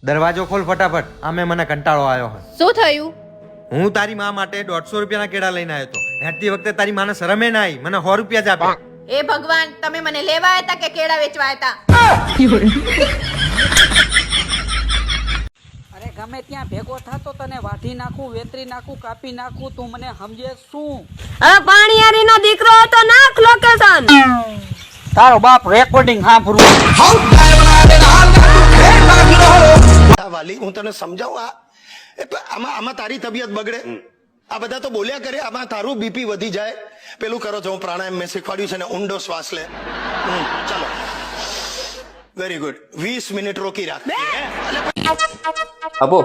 દરવાજો ખોલ ફટાફટ, આમે મને કંટાળો આવ્યો છે. શું થયું? હું તારી માં માટે 150 રૂપિયાના કેળા લઈને આવ્યો હતો. હેઠતી વખતે તારી માને શરમે ના આવી, મને 100 રૂપિયા જ આપ્યા. એ ભગવાન, તમે મને લેવા આવ્યા હતા કે કેળા વેચવા આવ્યા હતા? અરે ગમે ત્યાં ભેગો થતો તને વાઢી નાખું, વેતરી નાખું, કાપી નાખું, તું મને સમજે શું? હવે પાણીયારીનો દીકરો તો નાખ લોકેશન. તારો બાપ રેકોર્ડિંગ સાંભળવું. વાલી હું તને સમજાવું, આમાં તારી તબિયત બગડે, આ બધા તો બોલ્યા કરે, આમાં તારું બીપી વધી જાય. પેલું કરો છો, હું પ્રાણાયામ મેં શીખવાડ્યું છે ને, ઊંડો શ્વાસ લે. ચાલો, વેરી ગુડ. 20 મિનિટ રોકી રાખ. આપો,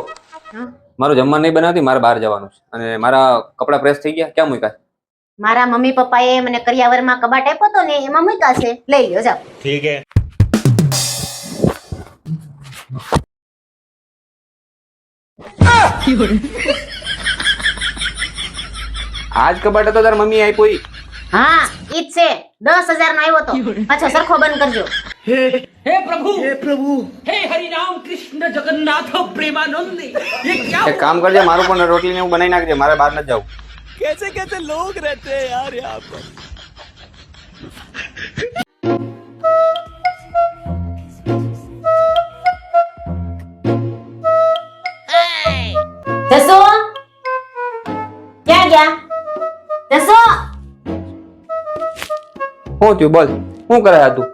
મારું જમવાનું નહીં બનાવતી, મારે બહાર જવાનું છે અને મારા કપડા પ્રેસ થઈ ગયા. ક્યાં મૂક્યા? મારા મમ્મી પપ્પાએ મને કરિયાવરમાં કબાટ આપ્યો તો ને, એમાં મૂક્યા છે, લઈ લ્યો જાઓ. ઠીક હે. આજ કબાટ હતો તાર મમ્મી આપ્યો ઈ? હા, ઈ જ છે. 10,000 નો આવ્યો તો. પાછો સરખો બંધ કરજો. હે પ્રભુ, હે હરિ રામ કૃષ્ણ જગન્નાથ પ્રેમાનંદ. ये क्या? એક કામ કરજે, મારું પણ રોટલી ને એવું બનાવી નાખજે, મારે બહાર નથી જવું. कैसे कैसे लोग रहते हैं यार यहाँ पर. જસો, ક્યાં ગયા? જસો, શું થયું બોલ, શું કરે તું?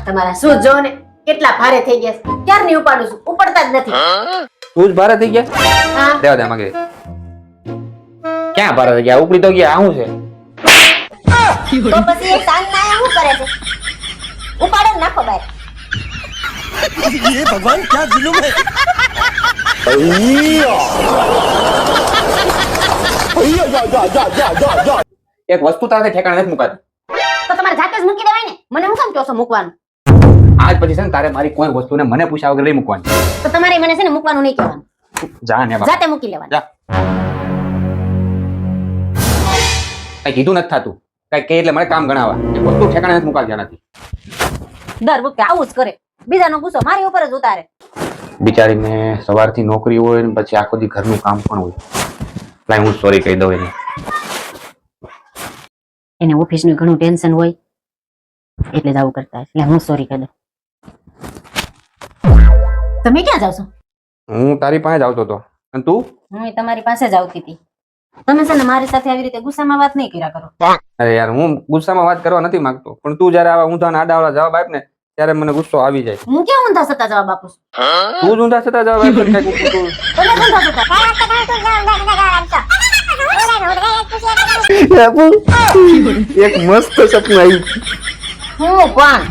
તમારા શું જો ને, કેટલા ભારે થઈ ગયા છે. ક્યારની ઉપાડું છું, ઉપડતા જ નથી. તું જ ભારે થઈ ગયા? હા, દેવા દે માગે. ક્યાં ભારે થઈ ગયા? ઉપડી તો ગયા. આ શું છે? તો પછી એ સાંજ ના શું કરે છે? ઉપાડો ને નાખો બહાર. ये भगवान क्या जुलुम है. એક વસ્તુ તારે ઠેકાણે નથી મુકાતી. તો તમારે જાતે જ મૂકી દેવાય ને. મને હું કેમ કહો છો મૂકવાનું? આજ પછી છે ને તારે મારી કોઈ વસ્તુને મને પૂછ્યા વગર નહીં મૂકવાની. તો તમારે મને છે ને મૂકવાનું નહીં કહેવાનું, જા ને બાપ. જાતે મૂકી લેવાનું. જા. કઈ કીધું નથી થાતું. કઈ કે એટલે મને કામ ગણાવા. એક વસ્તુ ઠેકાણે નથી મુકાતી આનાથી. દર વખતે આવું જ કરે. બીજાનો ગુસ્સો મારી ઉપર જ ઉતારે. બિચારીને સવારથી નોકરી હોય ને પછી આખો દી ઘરનું કામ પણ હોય. લાય હું સોરી કહી દઉં એને. એને ઓફિસનું ઘણું ટેન્શન હોય એટલે જ આવું કરતા હોય. એટલે હું સોરી કહી દઉં. તમે ક્યાં જાવ છો? હું તારી પાસે જ આવતો હતો. અને તું? હું તમારી પાસે જ આવતી હતી. તમે છે ને મારી સાથે આવી રીતે ગુસ્સામાં વાત નહીં કર્યા કરો. અરે યાર, હું ગુસ્સામાં વાત કરવા નથી માંગતો, પણ તું જયારે આવા ઊંધા આડાવાળા જવાબ આપ ને ત્યારે મને ગુસ્સો આવી જાય. હું ક્યાં ઊંધા સત્તા જવાબ આપું છું? તું જ ઊંધા છતાં જવાબ આપ. તમે ઊંધા સત્તા. એક મસ્ત સપનું આવ્યું. હું પણ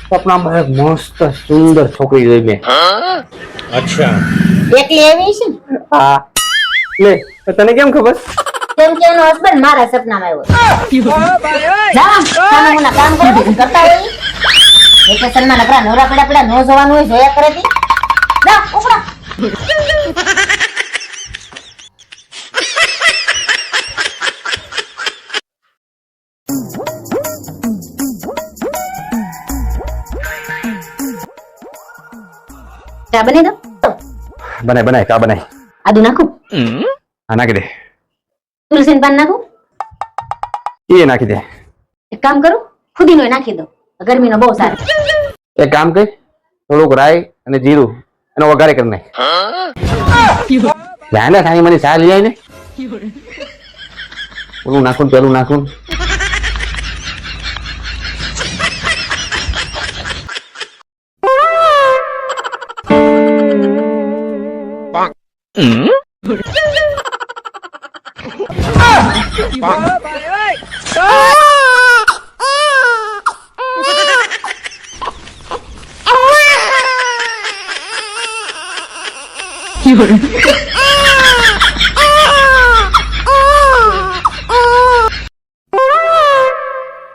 સપનામાં એક મસ્ત સુંદર છોકરી જોઈ મેં. એકલી આવી છે ને, હા લે, તો તને કેમ ખબર? કેમ કે એનો હસબન્ડ મારા સપનામાં આવ્યો. જામ, તમે મને કામ કરો કરતા હોય. વેકેશનમાં નકરા નવરા પડ્યા પડ્યા નો જોવાનું હોય, જોયા કરે તી. જા ઉપડા. ચા બની દો. બનાય કા બનાય. આદુ નાખું? હા નાખી દે. તુલસીનું પાન નાખું? એ નાખી દે. એક કામ કરું, ફુદીનો નાખી દો, ગરમીનો બહુ સારો. એક કામ કર, થોડુંક રાઈ અને જીરું એનો વઘારે કરી નાખ. જાને ખાઈ મને ચા લઈ આવી ને. ઓલું નાખું પેલું નાખું.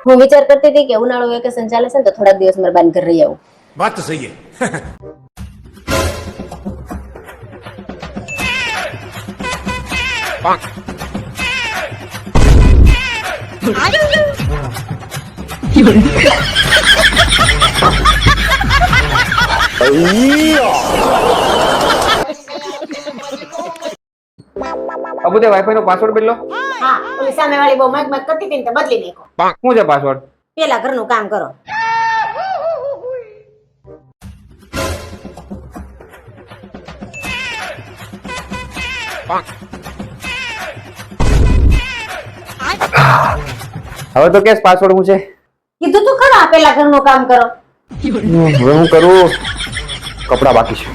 હું વિચાર કરતી હતી કે ઉનાળુ વેકેશન ચાલે છે ને તો થોડા દિવસ મારા બાન ઘર રહી આવું. बात तो सही है. બાબુ તે વાઈફાઈ નો પાસવર્ડ બદલો. હા ઓલી સામેવાળી બહુ મગ મગ કરતી હતી ને તો બદલી નાખો. શું છે પાસવર્ડ? પેલા ઘરનું કામ કરો. હવે તો કેસ પાસવર્ડ હું છે? કીધું તું ખરા પેલા ઘરનું કામ કરો. હવે હું કરું? કપડા બાકી છે.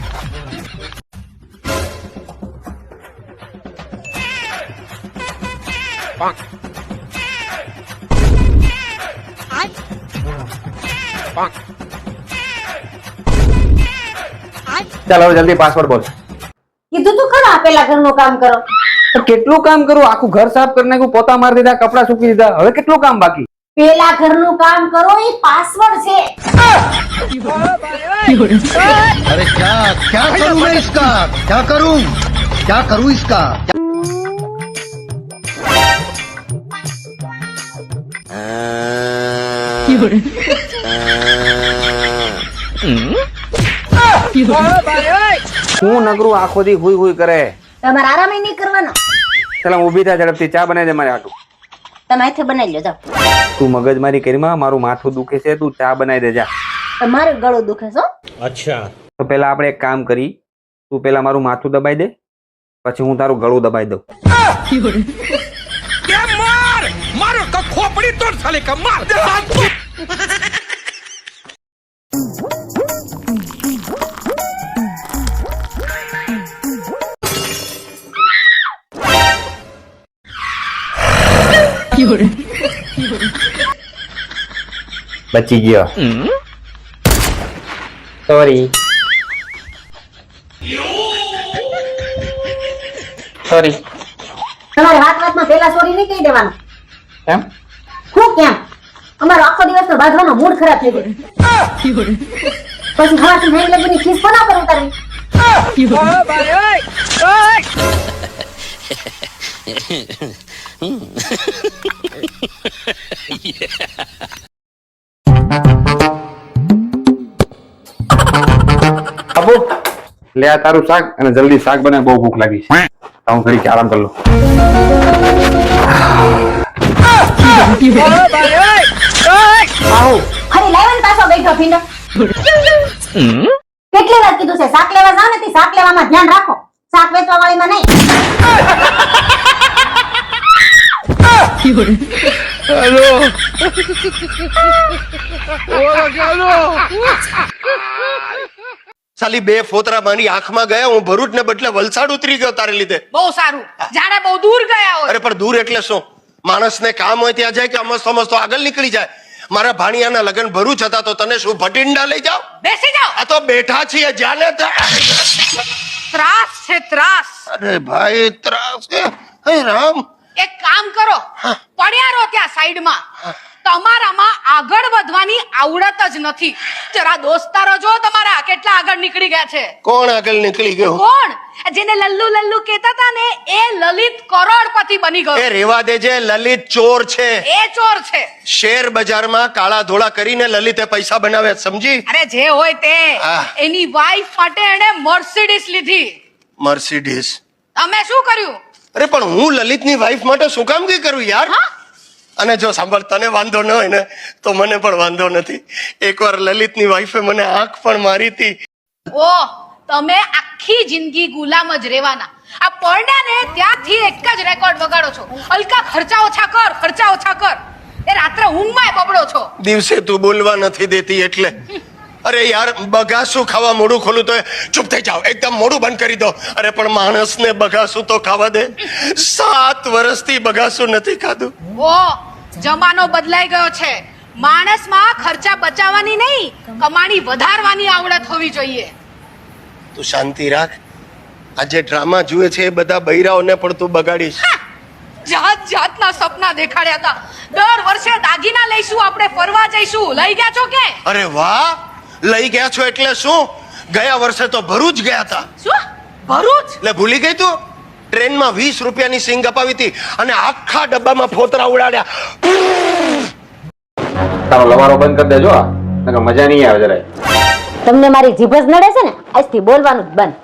ચાલ હવે જલ્દી પાસવર્ડ બોલ. કીધું તું ખરા પેલા ઘરનું કામ કરો. પણ કેટલું કામ કરું? આખું ઘર સાફ કરી નાખ્યું, પોતા મારી દીધા, કપડા સૂકી દીધા, હવે કેટલું કામ બાકી? પેલા ઘરનું કામ કરો એ પાસવર્ડ છે. अरे क्या क्या करूं मैं इसका क्या करूं इसका હું નગરું આખો દી હુઈ હુઈ કરે. તમારે આરામ નહીં કરવાનો. ચાલ ઊભી થા, ઝડપથી ચા બનાવી દે મારે હાટુ. તમે હાથે બનાવી લો. જાઓ. તું મગજમારી કરીમાં, મારું માથું દુખે છે, તું ચા બનાવી દે જા. તમારું ગળું દુખે છે. તો પેલા આપણે એક કામ કરી, તું પેલા મારું માથું દબાઈ દે, પછી હું તારું ગળું દબાઈ દઉં. બચી ગયો. સોરી. તમારે વાત વાતમાં પેલા સોરી નહીં કહી દેવાનું. કેમ? હું કેમ? અમારો આખો દિવસનો બાંધવાનો મૂડ ખરાબ થઈ ગયો. પછી હવાથી નાઈ લગીની ખીસ કોના પર ઉતારવી? બાપુ લે આ તારું શાક, અને જલ્દી શાક બને, બહુ ભૂખ લાગી છે. હું ઘડી આરામ કરી લઉં. અરે લાવન પાછો બેઠો ભીંડો. કેટલી વાર કીધું છે શાક લેવા જાવ ને તે શાક લેવામાં ધ્યાન રાખો, શાક વેચવા વાળીમાં નહીં. સાલી બે ફોતરા મારી આંખમાં ગયા, હું ભરૂચ ને બદલે વલસાડ ઉતરી ગયો તારે લીધે. બહુ સારું, જાણે બહુ દૂર ગયા હોય. અરે પણ દૂર એટલે શું? માણસને કામ હોય ત્યાં જાય કે અમસ્તો અમસ્તો આગળ નીકળી જાય. મારા ભાણિયાના લગ્ન ભરૂચ હતા તો તને શું ભટિંડા લઈ જાઓ? બેસી જાઓ. આ તો બેઠા છીએ જાને ત્રાસ છે ત્રાસ. અરે ભાઈ ત્રાસ છે. હે રામ, એક કામ કરો, પડ્યા રહો ત્યાં સાઈડમાં. તમારામાં આગળ વધવાની આવડત જ નથી. જરા દોસ્તારો જો તમારા કેટલા આગળ નીકળી ગયા છે. કોણ આગળ નીકળી ગયો? કોણ? જેને લલ્લુ લલ્લુ કહેતા હતા ને એ લલિત કરોડપતિ બની ગયો. એ રેવા દેજે, લલિત ચોર છે. એ ચોર છે. શેર બજારમાં કાળા ધોળા કરીને લલિતે પૈસા બનાવે, સમજી? અરે જે હોય તે, હા. એની વાઈફ માટે એને મર્સિડીઝ લીધી. મર્સિડીઝ? તમે શું કર્યું? અરે પણ હું લલિતની વાઈફ માટે શું કામ કઈ કરું યાર? હા? અને જો સાંભળ, તને વાંધો ન હોય ને તો મને પણ વાંધો નથી. એકવાર લલિતની વાઈફે મને આંખ પણ મારી હતી. ઓહ, તમે આખી જિંદગી ગુલામ જ રહેવાના. આ પડ્યા ને ત્યાંથી એક જ રેકોર્ડ વગાડો છો, હલકા ખર્ચા ઓછા કર, ખર્ચા ઓછા કર. એ રાત્રે ઊંઘમાં બબડો છો. દિવસે તું બોલવા નથી દેતી એટલે. અરે યાર, બગાસું ખાવા મોઢું ખોલું તો ચૂપ થઈ જાઓ, એકદમ મોઢું બંધ કરી દો. અરે પણ માણસને બગાસું તો ખાવા દે. 7 વર્ષથી બગાસું નથી ખાધું. ઓહ, જમાનો બદલાઈ ગયો છે. માણસમાં ખર્ચા બચાવવાની નહીં, કમાણી વધારવાની આવડત હોવી જોઈએ. તું શાંતિ રાખ. આ જે ડ્રામા જુએ છે એ બધા બૈરાઓને પણ તું બગાડીશ. જાત જાતના સપના દેખાડ્યા હતા. દર વર્ષે દાગીના લઈશું, આપણે ફરવા જઈશું. લઈ ગયા છો કે? અરે વાહ, લઈ ગયા છો એટલે શું? ગયા વર્ષે તો ભરૂચ ગયા હતા. શું? ભરૂચ? એટલે ભૂલી ગઈ તું? ટ્રેનમાં 20 રૂપિયાની સિંગ અપાવી હતી અને આખા ડબ્બામાં ફોતરા ઉડાડ્યા. તારો લવારો બંધ કરી દેજો, નકર મજા નહીં આવે જરાય. તમને મારી જીભ જ નડે છે ને, આજથી બોલવાનું જ બંધ.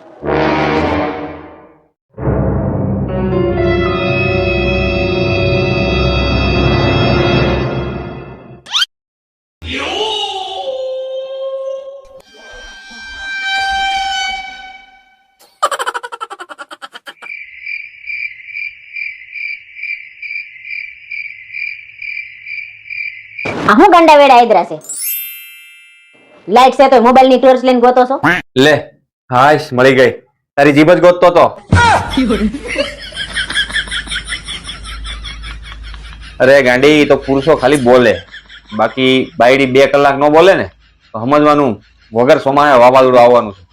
આ હું ગાંડા વેડા આદરા છે લાઈટ છે તો મોબાઈલ ની ટોર્ચ લઈને ગોતો છો લે હાશ મળી ગઈ તારી જીભ જ ગોતતો તો અરે ગાંડી ઈ તો પુરુષો ખાલી બોલે બાકી બાયડી 2 કલાક ન બોલે ને તો સમજવાનું વગર સોમાને વાવાઝોડું આવવાનું છે